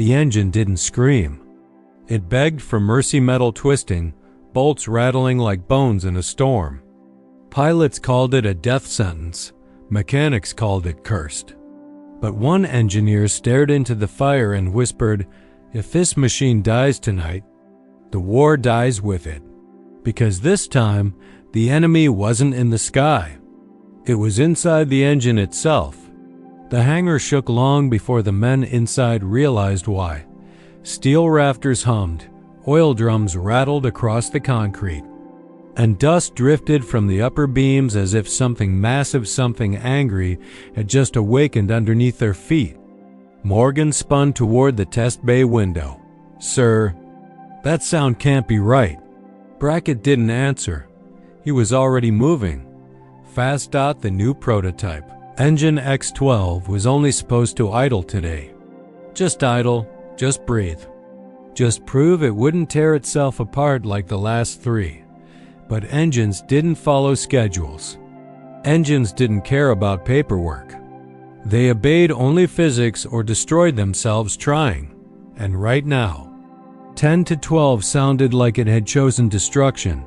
The engine didn't scream. It begged for mercy, metal twisting, bolts rattling like bones in a storm. Pilots called it a death sentence. Mechanics called it cursed. But one engineer stared into the fire and whispered, "If this machine dies tonight, the war dies with it." Because this time, the enemy wasn't in the sky. It was inside the engine itself. The hangar shook long before the men inside realized why. Steel rafters hummed, oil drums rattled across the concrete, and dust drifted from the upper beams as if something massive, something angry, had just awakened underneath their feet. Morgan spun toward the test bay window. "Sir, that sound can't be right." Brackett didn't answer. He was already moving. Fast. The new prototype. Engine X-12 was only supposed to idle today. Just idle, just breathe. Just prove it wouldn't tear itself apart like the last three. But engines didn't follow schedules. Engines didn't care about paperwork. They obeyed only physics or destroyed themselves trying. And right now, 10 to 12 sounded like it had chosen destruction.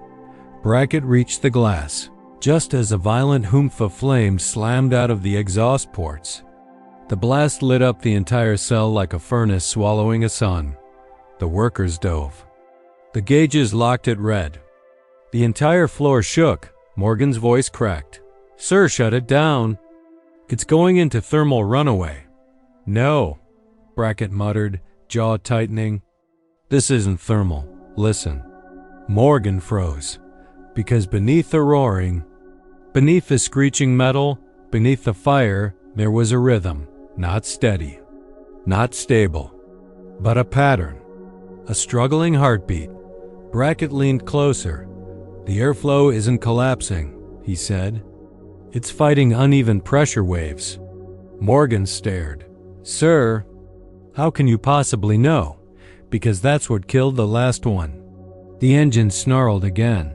Brackett reached the glass, just as a violent humph of flame slammed out of the exhaust ports. The blast lit up the entire cell like a furnace swallowing a sun. The workers dove. The gauges locked at red. The entire floor shook. Morgan's voice cracked. "Sir, shut it down. It's going into thermal runaway." "No," Brackett muttered, jaw tightening. "This isn't thermal. Listen." Morgan froze, because beneath the roaring, beneath the screeching metal, beneath the fire, there was a rhythm, not steady, not stable, but a pattern, a struggling heartbeat. Brackett leaned closer. "The airflow isn't collapsing," he said. "It's fighting uneven pressure waves." Morgan stared. "Sir, how can you possibly know? Because that's what killed the last one." The engine snarled again.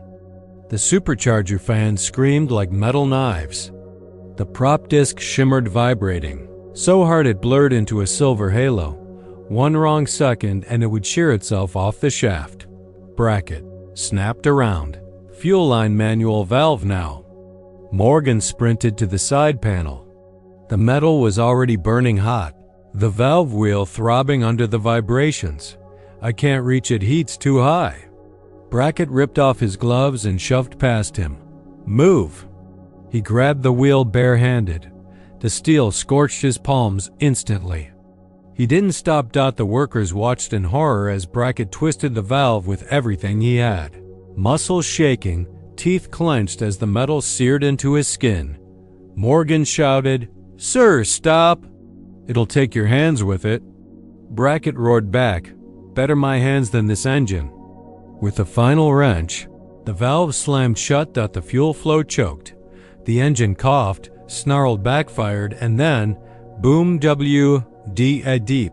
The supercharger fans screamed like metal knives. The prop disc shimmered, vibrating, so hard it blurred into a silver halo. One wrong second and it would shear itself off the shaft. Bracket snapped around. Fuel line manual valve now. Morgan sprinted to the side panel. The metal was already burning hot. The valve wheel throbbing under the vibrations. "I can't reach it, heat's too high." Brackett ripped off his gloves and shoved past him. "Move." He grabbed the wheel barehanded. The steel scorched his palms instantly. He didn't stop. The workers watched in horror as Brackett twisted the valve with everything he had. Muscles shaking, teeth clenched as the metal seared into his skin. Morgan shouted, "Sir, stop! It'll take your hands with it." Brackett roared back, "Better my hands than this engine." With a final wrench, the valve slammed shut. The fuel flow choked. The engine coughed, snarled, backfired, and then, boom, a deep,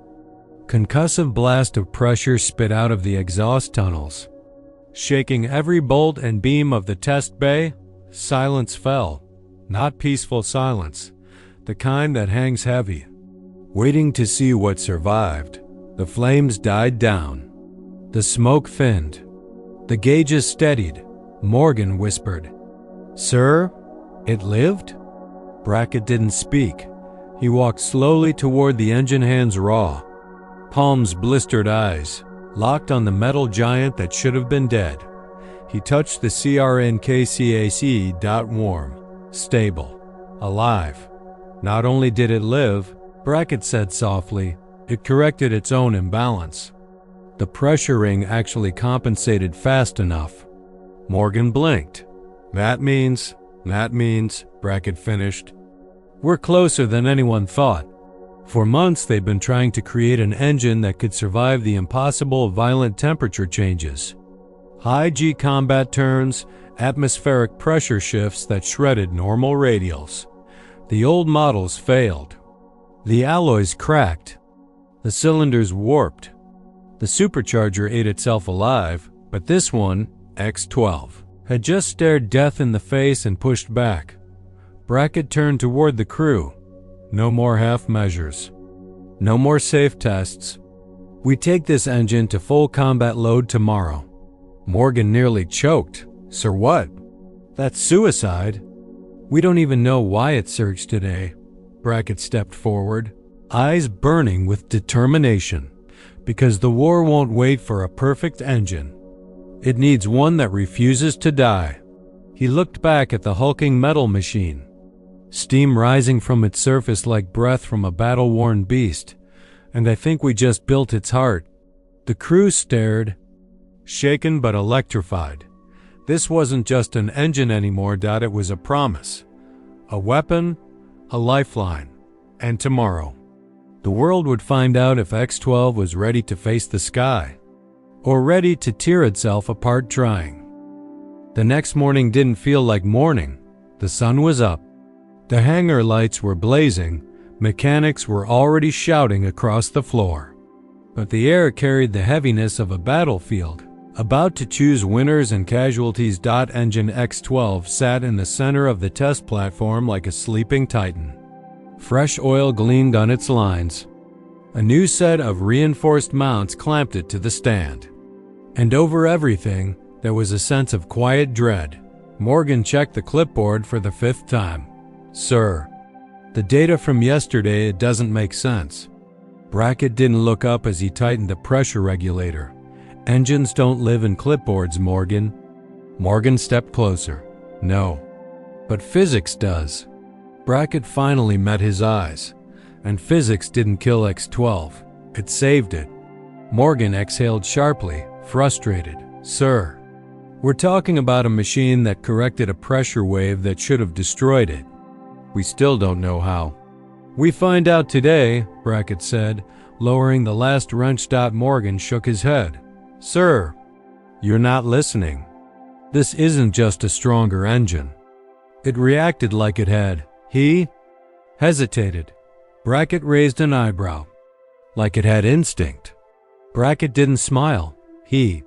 concussive blast of pressure spit out of the exhaust tunnels. Shaking every bolt and beam of the test bay, silence fell. Not peaceful silence, the kind that hangs heavy, waiting to see what survived. The flames died down. The smoke thinned. The gauges steadied. Morgan whispered, "Sir, it lived?" Brackett didn't speak. He walked slowly toward the engine, hands raw, palms blistered, eyes locked on the metal giant that should have been dead. He touched the CRNKCAC. Warm, stable, alive. Not only did it live, Brackett said softly, it corrected its own imbalance. The pressure ring actually compensated fast enough. Morgan blinked. That means, Brackett finished. We're closer than anyone thought. For months they'd been trying to create an engine that could survive the impossible violent temperature changes. High G combat turns, atmospheric pressure shifts that shredded normal radials. The old models failed. The alloys cracked. The cylinders warped. The supercharger ate itself alive, but this one, X-12, had just stared death in the face and pushed back. Brackett turned toward the crew. No more half measures. No more safe tests. We take this engine to full combat load tomorrow. Morgan nearly choked. Sir, what? That's suicide. We don't even know why it surged today. Brackett stepped forward, eyes burning with determination. Because the war won't wait for a perfect engine. It needs one that refuses to die. He looked back at the hulking metal machine. Steam rising from its surface like breath from a battle-worn beast. And I think we just built its heart. The crew stared, shaken but electrified. This wasn't just an engine anymore, it was a promise. A weapon, a lifeline, and tomorrow. The world would find out if X-12 was ready to face the sky, or ready to tear itself apart trying. The next morning didn't feel like morning. The sun was up. The hangar lights were blazing. Mechanics were already shouting across the floor. But the air carried the heaviness of a battlefield, about to choose winners and casualties. Engine X-12 sat in the center of the test platform like a sleeping titan. Fresh oil gleamed on its lines. A new set of reinforced mounts clamped it to the stand. And over everything, there was a sense of quiet dread. Morgan checked the clipboard for the 5th time. Sir, the data from yesterday, it doesn't make sense. Brackett didn't look up as he tightened the pressure regulator. Engines don't live in clipboards, Morgan. Morgan stepped closer. No. But physics does. Brackett finally met his eyes. And physics didn't kill X-12. It saved it. Morgan exhaled sharply, frustrated. Sir, we're talking about a machine that corrected a pressure wave that should have destroyed it. We still don't know how. We find out today, Brackett said, lowering the last wrench. Morgan shook his head. Sir, you're not listening. This isn't just a stronger engine. It reacted like it had. He hesitated. Brackett raised an eyebrow. Like it had instinct. Brackett didn't smile. He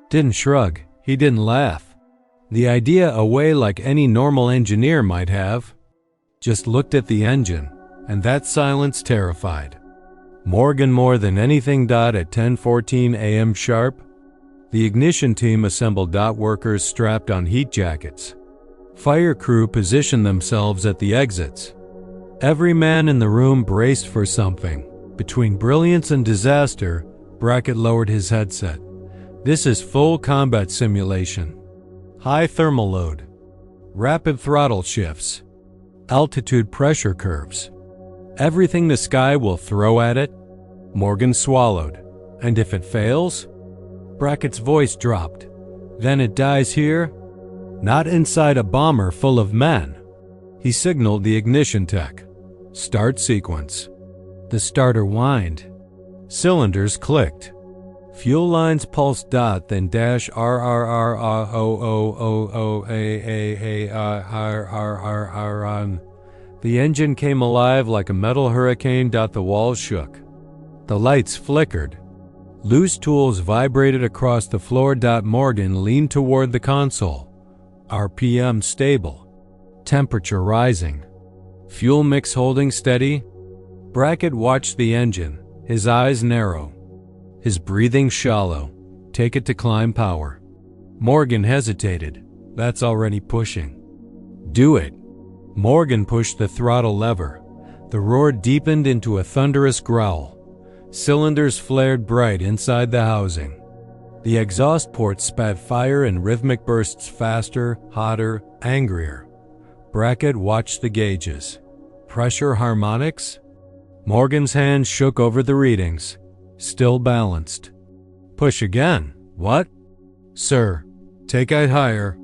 didn't shrug. He didn't laugh. The idea away like any normal engineer might have. Just looked at the engine, and that silence terrified Morgan more than anything. At 10:14 a.m. sharp, the ignition team assembled. Workers strapped on heat jackets. Fire crew positioned themselves at the exits. Every man in the room braced for something. Between brilliance and disaster, Brackett lowered his headset. This is full combat simulation. High thermal load. Rapid throttle shifts. Altitude pressure curves. Everything the sky will throw at it. Morgan swallowed. And if it fails? Brackett's voice dropped. Then it dies here? Not inside a bomber full of men. He signaled the ignition tech. Start sequence. The starter whined. Cylinders clicked. Fuel lines pulsed. Then dash on. The engine came alive like a metal hurricane. The walls shook. The lights flickered. Loose tools vibrated across the floor. Morgan leaned toward the console. RPM stable. Temperature rising. Fuel mix holding steady. Brackett watched the engine, his eyes narrow. His breathing shallow. Take it to climb power. Morgan hesitated. That's already pushing. Do it. Morgan pushed the throttle lever. The roar deepened into a thunderous growl. Cylinders flared bright inside the housing. The exhaust ports spat fire in rhythmic bursts, faster, hotter, angrier. Brackett watched the gauges. Pressure harmonics? Morgan's hand shook over the readings. Still balanced. Push again. What? Sir, take it higher.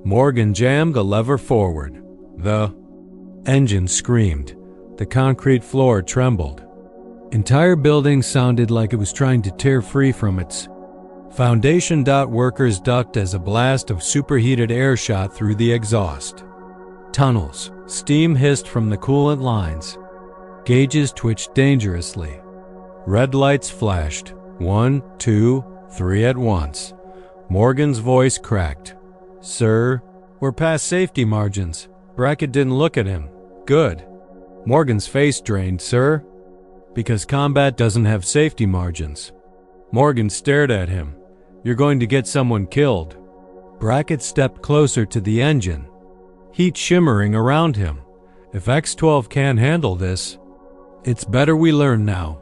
Morgan jammed the lever forward. The engine screamed. The concrete floor trembled. Entire building sounded like it was trying to tear free from its foundation. Workers ducked as a blast of superheated air shot through the exhaust. Tunnels. Steam hissed from the coolant lines. Gauges twitched dangerously. Red lights flashed. 1, 2, 3 at once. Morgan's voice cracked. Sir, we're past safety margins. Brackett didn't look at him. Good. Morgan's face drained. Sir? Because combat doesn't have safety margins. Morgan stared at him. You're going to get someone killed. Brackett stepped closer to the engine, heat shimmering around him. If X-12 can't handle this, it's better we learn now.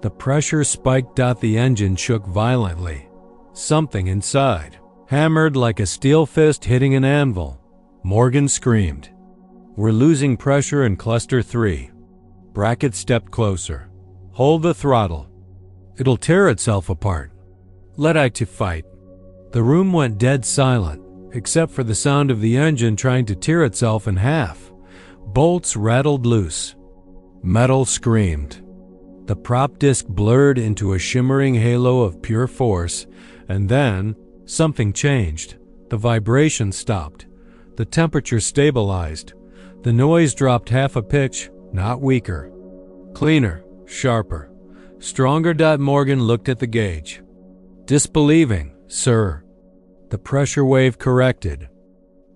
The pressure spiked. The engine shook violently. Something inside hammered like a steel fist hitting an anvil. Morgan screamed. We're losing pressure in Cluster 3. Brackett stepped closer. Hold the throttle. It'll tear itself apart. Let IT fight. The room went dead silent, except for the sound of the engine trying to tear itself in half. Bolts rattled loose. Metal screamed. The prop disc blurred into a shimmering halo of pure force, and then something changed. The vibration stopped. The temperature stabilized. The noise dropped half a pitch, not weaker. Cleaner, sharper, stronger. Morgan looked at the gauge. Disbelieving. Sir. The pressure wave corrected.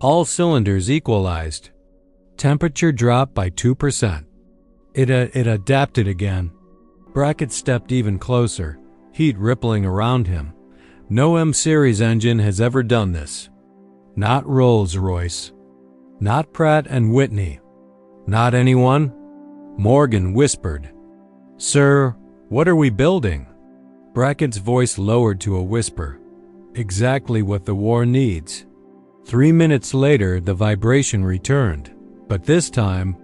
All cylinders equalized. Temperature dropped by 2%. It adapted again. Brackett stepped even closer, heat rippling around him. No M-Series engine has ever done this. Not Rolls-Royce. Not Pratt & Whitney. Not anyone? Morgan whispered. Sir, what are we building? Brackett's voice lowered to a whisper. Exactly what the war needs. 3 minutes later, the vibration returned, but this time,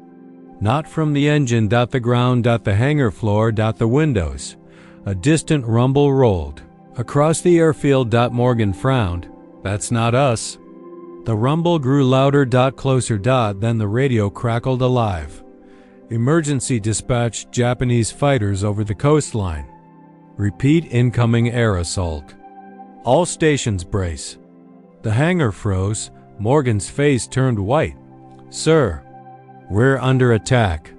not from the engine. The ground. The hangar floor. The windows. A distant rumble rolled across the airfield. Morgan frowned. That's not us. The rumble grew louder. Closer. Then the radio crackled alive. Emergency dispatch. Japanese fighters over the coastline. Repeat incoming air assault. All stations brace. The hangar froze. Morgan's face turned white. Sir, we're under attack.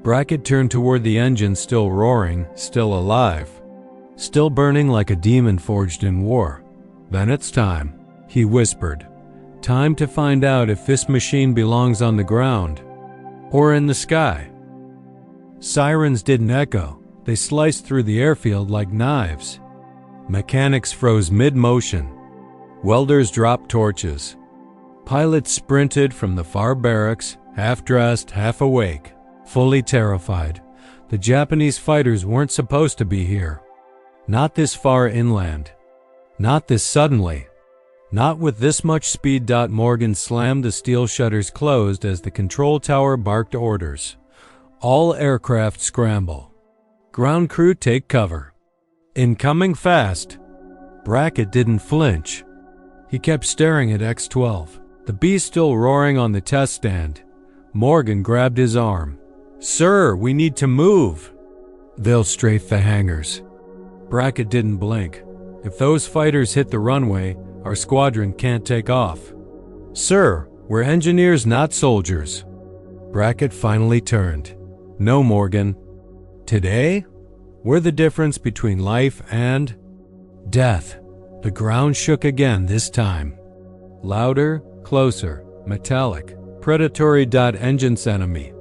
Brackett turned toward the engine, still roaring, still alive, still burning like a demon forged in war. Then it's time, he whispered. Time to find out if this machine belongs on the ground or in the sky. Sirens didn't echo. They sliced through the airfield like knives. Mechanics froze mid-motion. Welders dropped torches. Pilots sprinted from the far barracks, half-dressed, half-awake, fully terrified. The Japanese fighters weren't supposed to be here. Not this far inland. Not this suddenly. Not with this much speed. Morgan slammed the steel shutters closed as the control tower barked orders. All aircraft scramble. Ground crew take cover. Incoming fast. Brackett didn't flinch. He kept staring at X-12, the beast still roaring on the test stand. Morgan grabbed his arm. Sir, we need to move. They'll strafe the hangars. Brackett didn't blink. If those fighters hit the runway, our squadron can't take off. Sir, we're engineers, not soldiers. Brackett finally turned. No, Morgan. Today, we're the difference between life and death. The ground shook again this time. Louder, closer, metallic, predatory. Engine's enemy.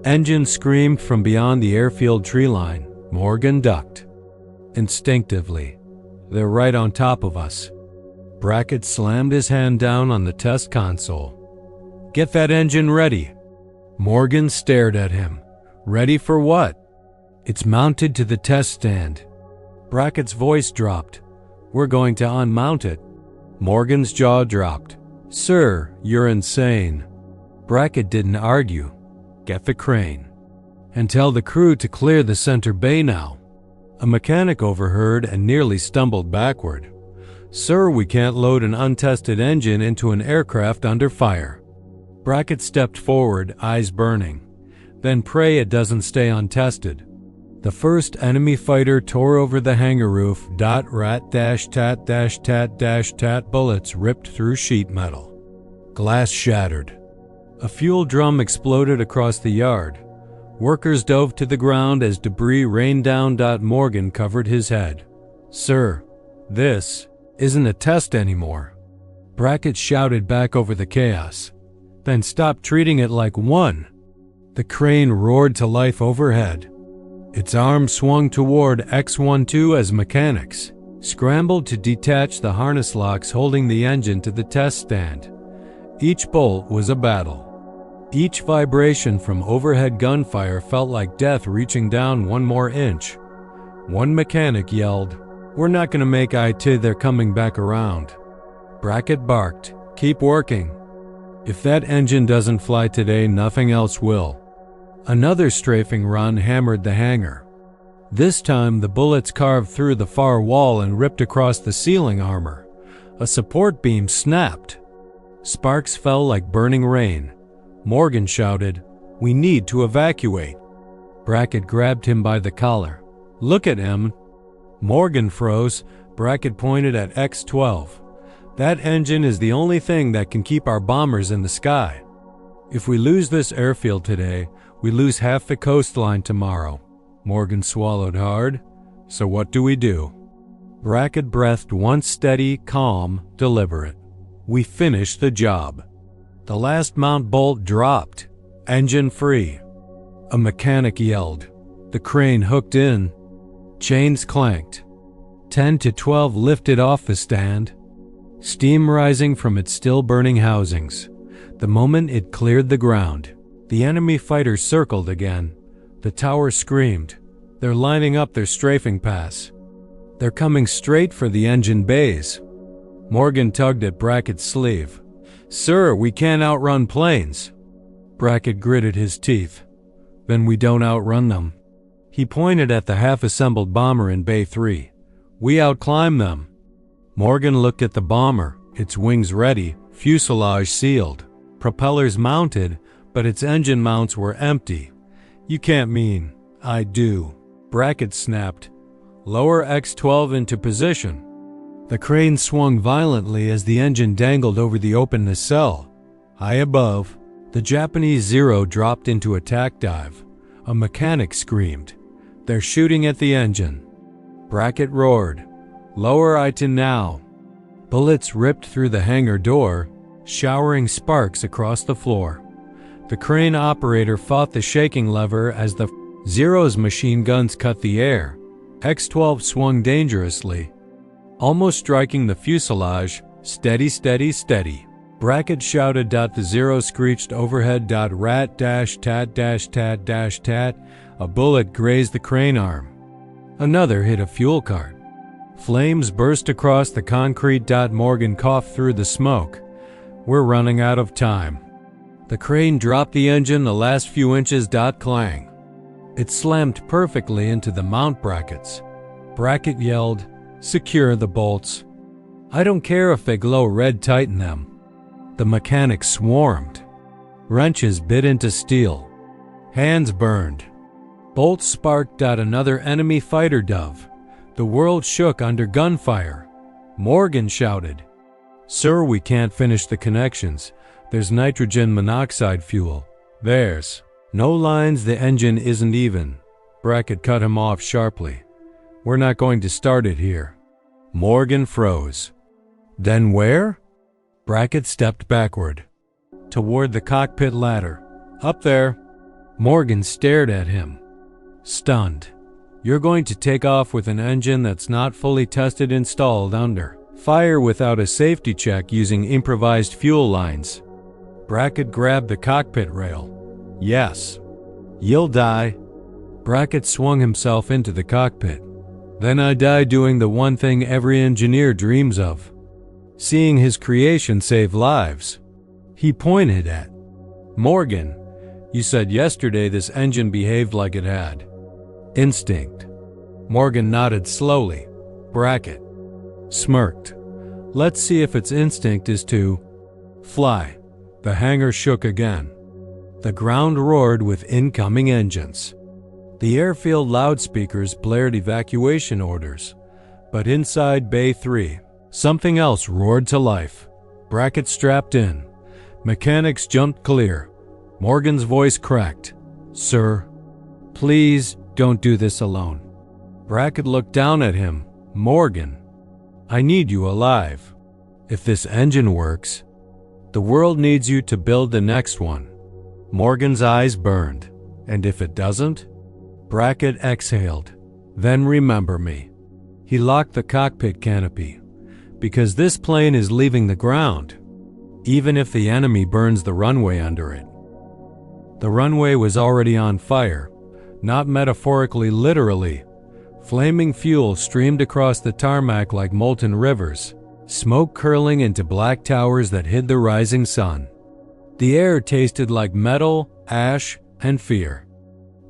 Engine screamed from beyond the airfield tree line. Morgan ducked. Instinctively. They're right on top of us. Brackett slammed his hand down on the test console. Get that engine ready. Morgan stared at him. Ready for what? It's mounted to the test stand. Brackett's voice dropped. We're going to unmount it. Morgan's jaw dropped. Sir, you're insane. Brackett didn't argue. Get the crane. And tell the crew to clear the center bay now. A mechanic overheard and nearly stumbled backward. Sir, we can't load an untested engine into an aircraft under fire. Brackett stepped forward, eyes burning. Then pray it doesn't stay untested. The first enemy fighter tore over the hangar roof. Rat-tat-tat-tat. Bullets ripped through sheet metal. Glass shattered. A fuel drum exploded across the yard. Workers dove to the ground as debris rained down. Morgan covered his head. Sir, this isn't a test anymore. Brackett shouted back over the chaos. Then stop treating it like one. The crane roared to life overhead. Its arm swung toward X-12 as mechanics scrambled to detach the harness locks holding the engine to the test stand. Each bolt was a battle. Each vibration from overhead gunfire felt like death reaching down one more inch. One mechanic yelled, "We're not going to make it, they're coming back around." Brackett barked, "Keep working. If that engine doesn't fly today, nothing else will." Another strafing run hammered the hangar. This time the bullets carved through the far wall and ripped across the ceiling armor. A support beam snapped. Sparks fell like burning rain. Morgan shouted, "We need to evacuate." Brackett grabbed him by the collar. "Look at him." Morgan froze. Brackett pointed at X-12. "That engine is the only thing that can keep our bombers in the sky. If we lose this airfield today, we lose half the coastline tomorrow." Morgan swallowed hard. "So what do we do?" Brackett breathed once steady, calm, deliberate. "We finish the job." The last mount bolt dropped. Engine free. A mechanic yelled. The crane hooked in. Chains clanked. 10 to 12 lifted off the stand. Steam rising from its still burning housings. The moment it cleared the ground, the enemy fighters circled again. The tower screamed. They're lining up their strafing pass. They're coming straight for the engine bays. Morgan tugged at Brackett's sleeve. "Sir, we can't outrun planes." Brackett gritted his teeth. "Then we don't outrun them." He pointed at the half-assembled bomber in Bay 3. "We outclimb them." Morgan looked at the bomber, its wings ready, fuselage sealed, propellers mounted, but its engine mounts were empty. "You can't mean." "I do." Brackett snapped. "Lower X-12 into position." The crane swung violently as the engine dangled over the open nacelle. High above, the Japanese Zero dropped into attack dive. A mechanic screamed. "They're shooting at the engine." Brackett roared. "Lower it now." Bullets ripped through the hangar door, showering sparks across the floor. The crane operator fought the shaking lever as the Zero's machine guns cut the air. X-12 swung dangerously, almost striking the fuselage. "Steady, steady, steady." Brackett shouted. The Zero screeched overhead. Rat-tat-tat-tat-tat. A bullet grazed the crane arm. Another hit a fuel cart. Flames burst across the concrete. Morgan coughed through the smoke. "We're running out of time." The crane dropped the engine the last few inches. Clang. It slammed perfectly into the mount brackets. Brackett yelled, "Secure the bolts." "I don't care if they glow red, tighten them." The mechanics swarmed. Wrenches bit into steel. Hands burned. Bolts sparked. Another enemy fighter dove. The world shook under gunfire. Morgan shouted, "Sir, we can't finish the connections. There's nitrogen monoxide fuel. There's no lines, the engine isn't even." Brackett cut him off sharply. "We're not going to start it here." Morgan froze. "Then where?" Brackett stepped backward. "Toward the cockpit ladder. Up there." Morgan stared at him, stunned. "You're going to take off with an engine that's not fully tested, installed under fire without a safety check, using improvised fuel lines." Brackett grabbed the cockpit rail. "Yes." "You'll die." Brackett swung himself into the cockpit. "Then I die doing the one thing every engineer dreams of. Seeing his creation save lives." He pointed at Morgan. "You said yesterday this engine behaved like it had instinct." Morgan nodded slowly. Brackett smirked. "Let's see if its instinct is to fly." The hangar shook again. The ground roared with incoming engines. The airfield loudspeakers blared evacuation orders. But inside Bay 3, something else roared to life. Brackett strapped in. Mechanics jumped clear. Morgan's voice cracked. "Sir, please don't do this alone." Brackett looked down at him. "Morgan, I need you alive. If this engine works, the world needs you to build the next one." Morgan's eyes burned. "And if it doesn't?" Brackett exhaled. Then remember me. He locked the cockpit canopy. Because this plane is leaving the ground, even if the enemy burns the runway under it. The runway was already on fire, not metaphorically, literally. Flaming fuel streamed across the tarmac like molten rivers, smoke curling into black towers that hid the rising sun. The air tasted like metal, ash, and fear.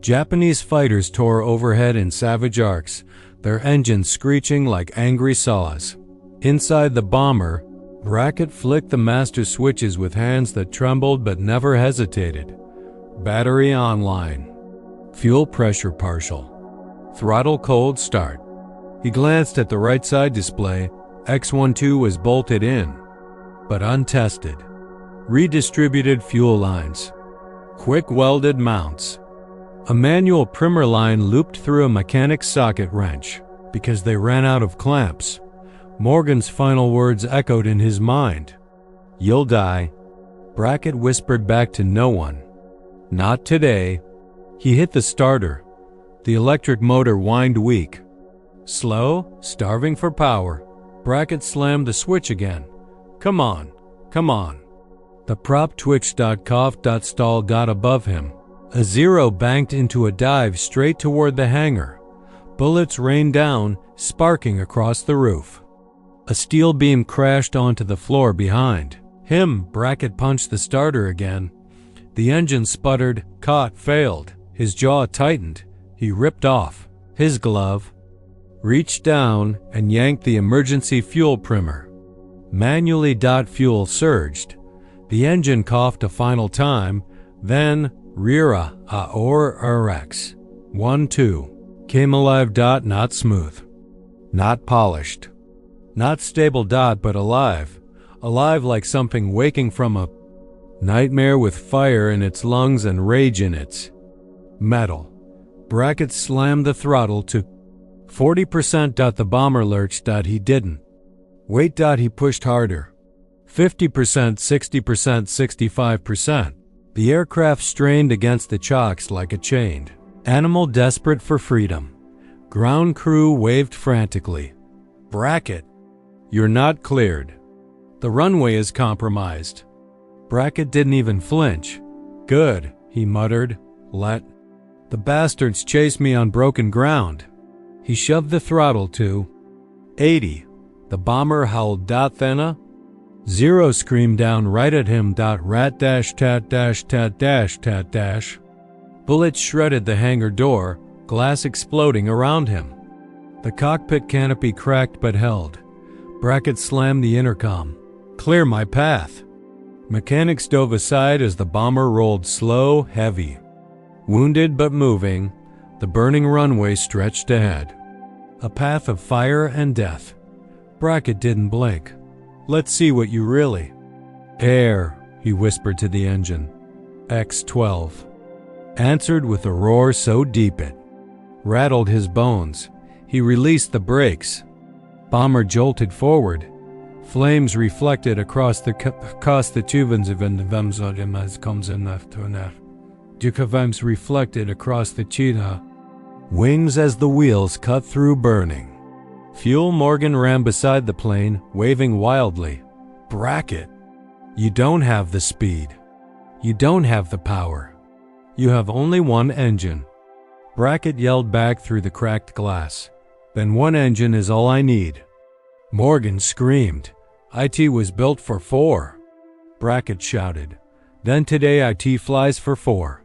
Japanese fighters tore overhead in savage arcs, their engines screeching like angry saws. Inside the bomber, Brackett flicked the master switches with hands that trembled but never hesitated. Battery online. Fuel pressure partial. Throttle cold start. He glanced at the right side display. X-12 was bolted in, but untested. Redistributed fuel lines. Quick welded mounts. A manual primer line looped through a mechanic's socket wrench because they ran out of clamps. Morgan's final words echoed in his mind. "You'll die." Brackett whispered back to no one. "Not today." He hit the starter. The electric motor whined weak. Slow, starving for power. Brackett slammed the switch again. "Come on, come on." The prop twitched, coughed, stalled above him. A Zero banked into a dive straight toward the hangar. Bullets rained down, sparking across the roof. A steel beam crashed onto the floor behind him. Brackett punched the starter again. The engine sputtered, caught, failed. His jaw tightened. He ripped off his glove, reached down, and yanked the emergency fuel primer. Manually, fuel surged. The engine coughed a final time, then Rira or RX 1-2 came alive. Not smooth, not polished, not stable. But alive. Alive like something waking from a nightmare with fire in its lungs and rage in its metal. Brackett slammed the throttle to 40%. The bomber lurched. He didn't wait. He pushed harder. 50%, 60%, 65%. The aircraft strained against the chocks like a chained animal desperate for freedom. Ground crew waved frantically. "Brackett, you're not cleared. The runway is compromised." Brackett didn't even flinch. "Good," he muttered. "Let the bastards chase me on broken ground." He shoved the throttle to 80. The bomber howled. Then Zero screamed down right at him. Rat dash tat dash tat dash tat dash. Bullets shredded the hangar door, glass exploding around him. The cockpit canopy cracked but held. Brackett slammed the intercom. "Clear my path." Mechanics dove aside as the bomber rolled slow, heavy. Wounded but moving, the burning runway stretched ahead. A path of fire and death. Brackett didn't blink. "Let's see what you really..." "Air," he whispered to the engine. X-12 answered with a roar so deep it rattled his bones. He released the brakes. Bomber jolted forward. Flames reflected across the tuvens reflected across the cheetah wings as the wheels cut through burning fuel. Morgan ran beside the plane, waving wildly. "Brackett, you don't have the speed. You don't have the power. You have only one engine." Brackett yelled back through the cracked glass. "Then one engine is all I need." Morgan screamed. "IT was built for 4. Brackett shouted. "Then today IT flies for 4.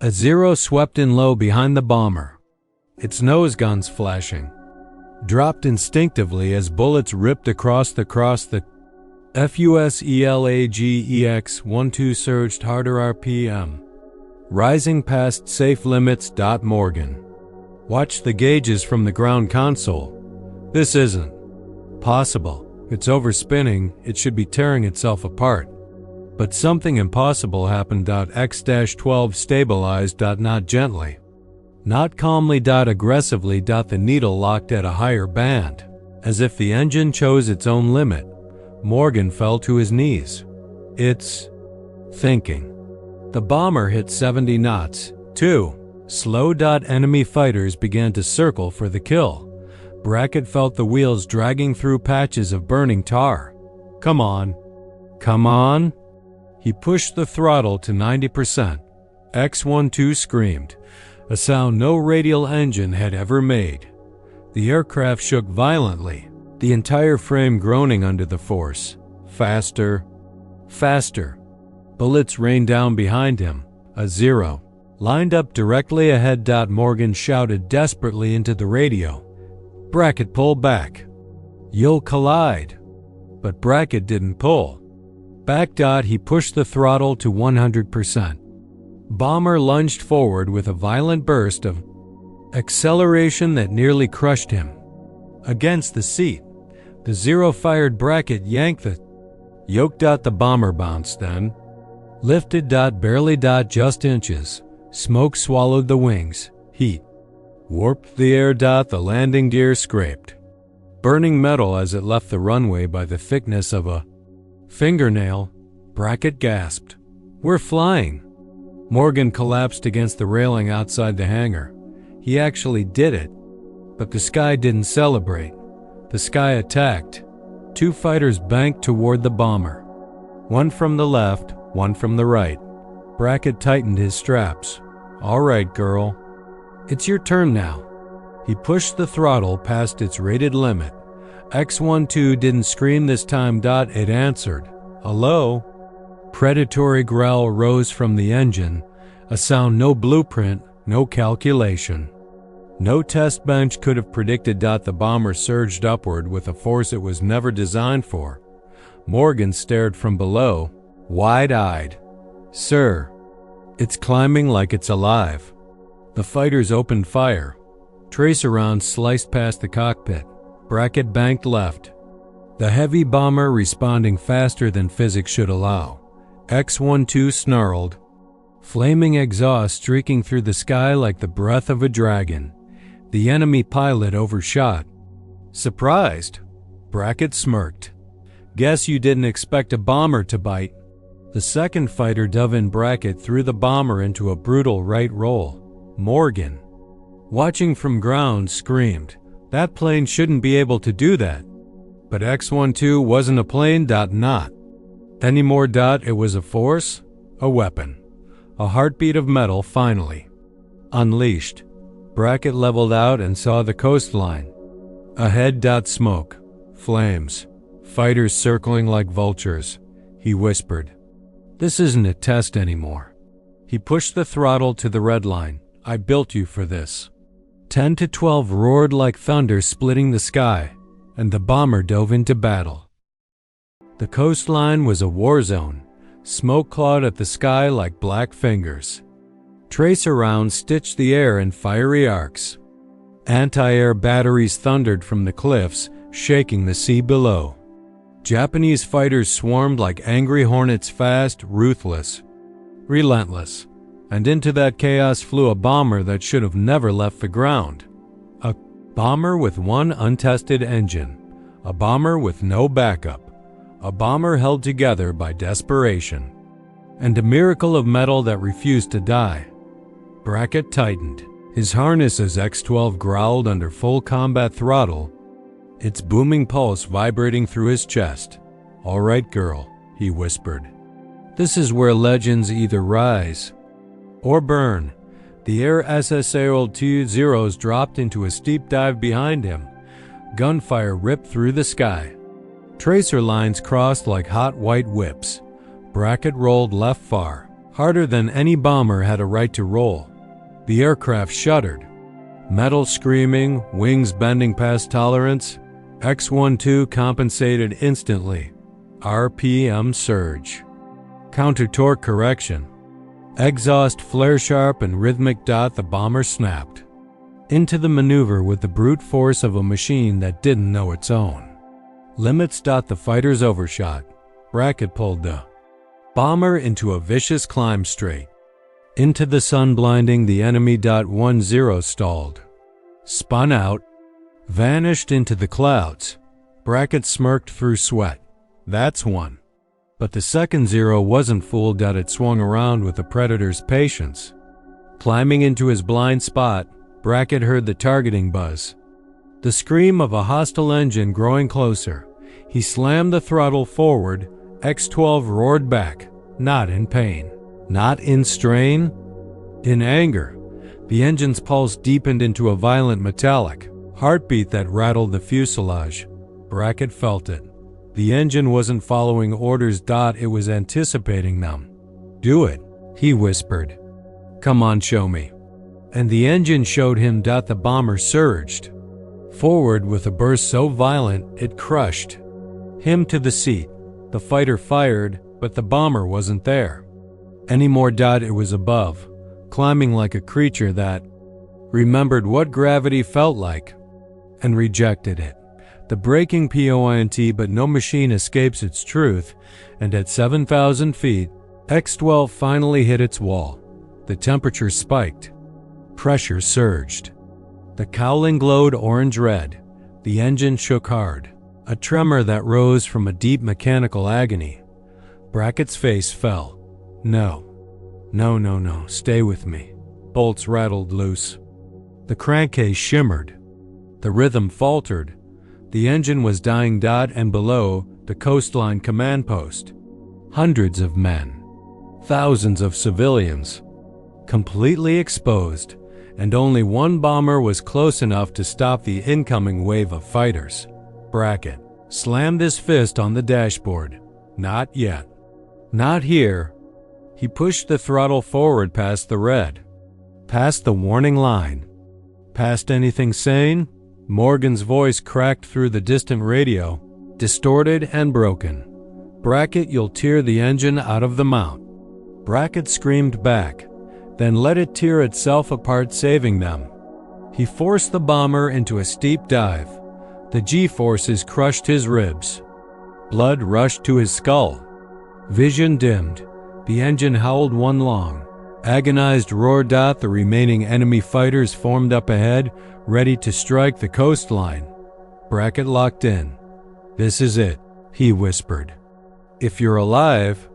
A Zero swept in low behind the bomber, its nose guns flashing. Dropped instinctively as bullets ripped across the FUSELAGEX-12 surged harder RPM, rising past safe limits. Morgan watched the gauges from the ground console. "This isn't possible. It's overspinning. It should be tearing itself apart." But something impossible happened. X-12 stabilized. Not gently, not calmly. Aggressively. The needle locked at a higher band, as if the engine chose its own limit. Morgan fell to his knees. "It's thinking." The bomber hit 70 knots. 2. Slow. Enemy fighters began to circle for the kill. Brackett felt the wheels dragging through patches of burning tar. Come on. Come on. He pushed the throttle to 90%. X-12 screamed, a sound no radial engine had ever made. The aircraft shook violently, the entire frame groaning under the force. Faster. Faster. Bullets rained down behind him. A Zero lined up directly ahead. Morgan shouted desperately into the radio. Brackett, pull back. You'll collide. But Brackett didn't pull back. He pushed the throttle to 100%. Bomber lunged forward with a violent burst of acceleration that nearly crushed him. Against the seat, the Zero fired. Brackett yanked the yoke. The bomber bounced, then lifted. Barely. Just inches. Smoke swallowed the wings. Heat warped the air. The landing gear scraped burning metal as it left the runway by the thickness of a fingernail. Brackett gasped. We're flying. Morgan collapsed against the railing outside the hangar. He actually did it. But the sky didn't celebrate. The sky attacked. Two fighters banked toward the bomber. One from the left, one from the right. Brackett tightened his straps. All right, girl. It's your turn now. He pushed the throttle past its rated limit. X-12 didn't scream this time. It answered. Hello? Predatory growl rose from the engine, a sound no blueprint, no calculation. No test bench could have predicted. The bomber surged upward with a force it was never designed for. Morgan stared from below, wide-eyed. Sir, it's climbing like it's alive. The fighters opened fire. Tracer rounds sliced past the cockpit. Brackett banked left. The heavy bomber responding faster than physics should allow. X-12 snarled, flaming exhaust streaking through the sky like the breath of a dragon. The enemy pilot overshot. Surprised? Brackett smirked. Guess you didn't expect a bomber to bite. The second fighter dove in. Brackett threw the bomber into a brutal right roll. Morgan, watching from ground, screamed, that plane shouldn't be able to do that. But X-12 wasn't a plane. Not anymore. It was a force, a weapon, a heartbeat of metal finally unleashed. Brackett leveled out and saw the coastline. Ahead. Smoke, flames, fighters circling like vultures. He whispered, this isn't a test anymore. He pushed the throttle to the red line. I built you for this. 10 to 12 roared like thunder, splitting the sky, and the bomber dove into battle. The coastline was a war zone. Smoke clawed at the sky like black fingers. Tracer rounds stitched the air in fiery arcs. Anti-air batteries thundered from the cliffs, shaking the sea below. Japanese fighters swarmed like angry hornets, fast, ruthless, relentless. And into that chaos flew a bomber that should have never left the ground. A bomber with one untested engine. A bomber with no backup. A bomber held together by desperation. And a miracle of metal that refused to die. Brackett tightened his harness as X-12 growled under full combat throttle, its booming pulse vibrating through his chest. All right, girl, he whispered. This is where legends either rise or burn. The Air SSAOL 2 Zeros dropped into a steep dive behind him. Gunfire ripped through the sky. Tracer lines crossed like hot white whips. Brackett rolled left far, harder than any bomber had a right to roll. The aircraft shuddered. Metal screaming, wings bending past tolerance. X-12 compensated instantly. RPM surge. Counter-torque correction. Exhaust flare sharp and rhythmic. The bomber snapped into the maneuver with the brute force of a machine that didn't know its own limits. The fighters overshot. Brackett pulled the bomber into a vicious climb straight into the sun, blinding the enemy. 10 stalled, spun out, vanished into the clouds. Brackett smirked through sweat. That's one. But the second Zero wasn't fooled. It swung around with the Predator's patience. Climbing into his blind spot, Brackett heard the targeting buzz. The scream of a hostile engine growing closer. He slammed the throttle forward. X-12 roared back, not in pain, not in strain, in anger. The engine's pulse deepened into a violent metallic heartbeat that rattled the fuselage. Brackett felt it. The engine wasn't following orders. It was anticipating them. "Do it," he whispered. "Come on, show me." And the engine showed him. The bomber surged forward with a burst so violent it crushed him to the seat. The fighter fired, but the bomber wasn't there anymore. It was above, climbing like a creature that remembered what gravity felt like and rejected it. The breaking point, but no machine escapes its truth, and at 7,000 feet, X-12 finally hit its wall. The temperature spiked. Pressure surged. The cowling glowed orange-red. The engine shook hard, a tremor that rose from a deep mechanical agony. Brackett's face fell. No, stay with me." Bolts rattled loose. The crankcase shimmered. The rhythm faltered. The engine was dying. And below, the coastline command post. Hundreds of men. Thousands of civilians. Completely exposed. And only one bomber was close enough to stop the incoming wave of fighters. Brackett slammed his fist on the dashboard. Not yet. Not here. He pushed the throttle forward past the red. Past the warning line. Past anything sane? Morgan's voice cracked through the distant radio, distorted and broken. "Brackett, you'll tear the engine out of the mount." Brackett screamed back, then let it tear itself apart, saving them. He forced the bomber into a steep dive. The G-forces crushed his ribs. Blood rushed to his skull. Vision dimmed. The engine howled one long, agonized roar. The remaining enemy fighters formed up ahead, ready to strike the coastline. Brackett locked in. "This is it," he whispered. "If you're alive,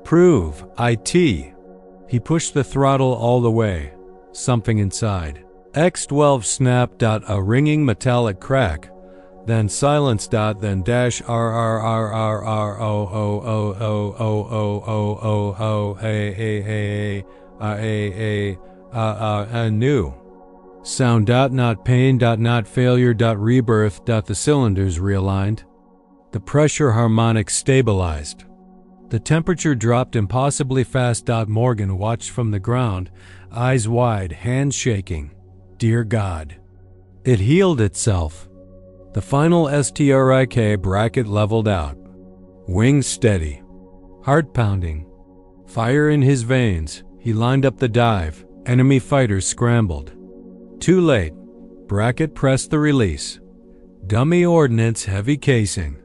prove it." He pushed the throttle all the way. Something inside. X-12 snapped. A ringing metallic crack, then silence. Then dash a new sound. Not pain. Not failure. Rebirth. The cylinders realigned. The pressure harmonics stabilized. The temperature dropped impossibly fast. Morgan watched from the ground, eyes wide, hands shaking. Dear God. It healed itself. The final strik. Brackett leveled out. Wings steady. Heart pounding. Fire in his veins. He lined up the dive. Enemy fighters scrambled. Too late. Brackett pressed the release. Dummy ordnance, heavy casing.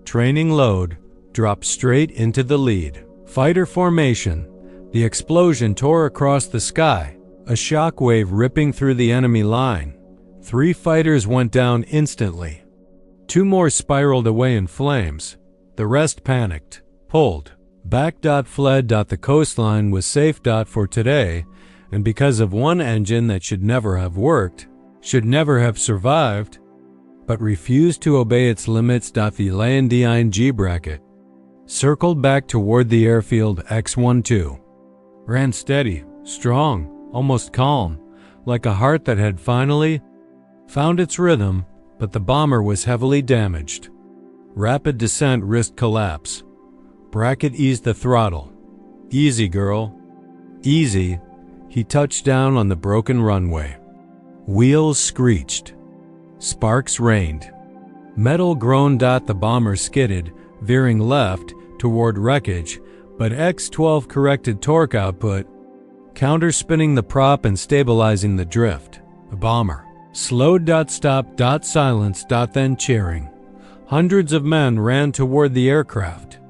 Training load. Dropped straight into the lead. Fighter formation. The explosion tore across the sky, a shock wave ripping through the enemy line. 3 fighters went down instantly. 2 more spiraled away in flames. The rest panicked, pulled back. Fled. The coastline was safe. For today, and because of one engine that should never have worked, should never have survived, but refused to obey its limits. The Landine Brackett circled back toward the airfield. X-12 ran steady, strong, almost calm, like a heart that had finally found its rhythm, but the bomber was heavily damaged. Rapid descent risked collapse. Brackett eased the throttle. "Easy, girl. Easy." He touched down on the broken runway. Wheels screeched. Sparks rained. Metal groaned. The bomber skidded, veering left toward wreckage, but X-12 corrected torque output, counter-spinning the prop and stabilizing the drift. The bomber slowed. Stopped. Silence. Then cheering. Hundreds of men ran toward the aircraft,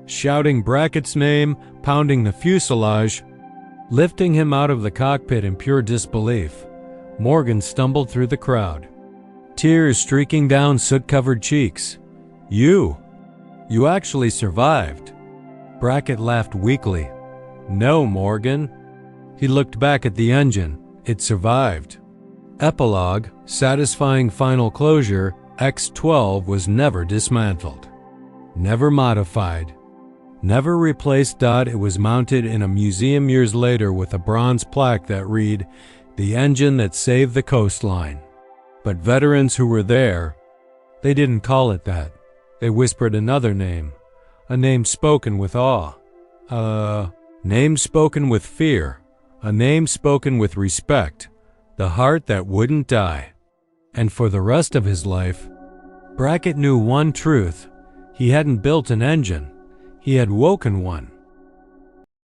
shouting Brackett's name, pounding the fuselage, lifting him out of the cockpit in pure disbelief. Morgan stumbled through the crowd, tears streaking down soot-covered cheeks. You actually survived." Brackett laughed weakly. "No, Morgan." He looked back at the engine. It survived. Epilogue, satisfying final closure, X-12 was never dismantled, never modified, never replaced. It was mounted in a museum years later with a bronze plaque that read, "The engine that saved the coastline." But veterans who were there, they didn't call it that. They whispered another name, a name spoken with awe, a name spoken with fear, a name spoken with respect, the heart that wouldn't die. And for the rest of his life, Brackett knew one truth. He hadn't built an engine. He had woken one.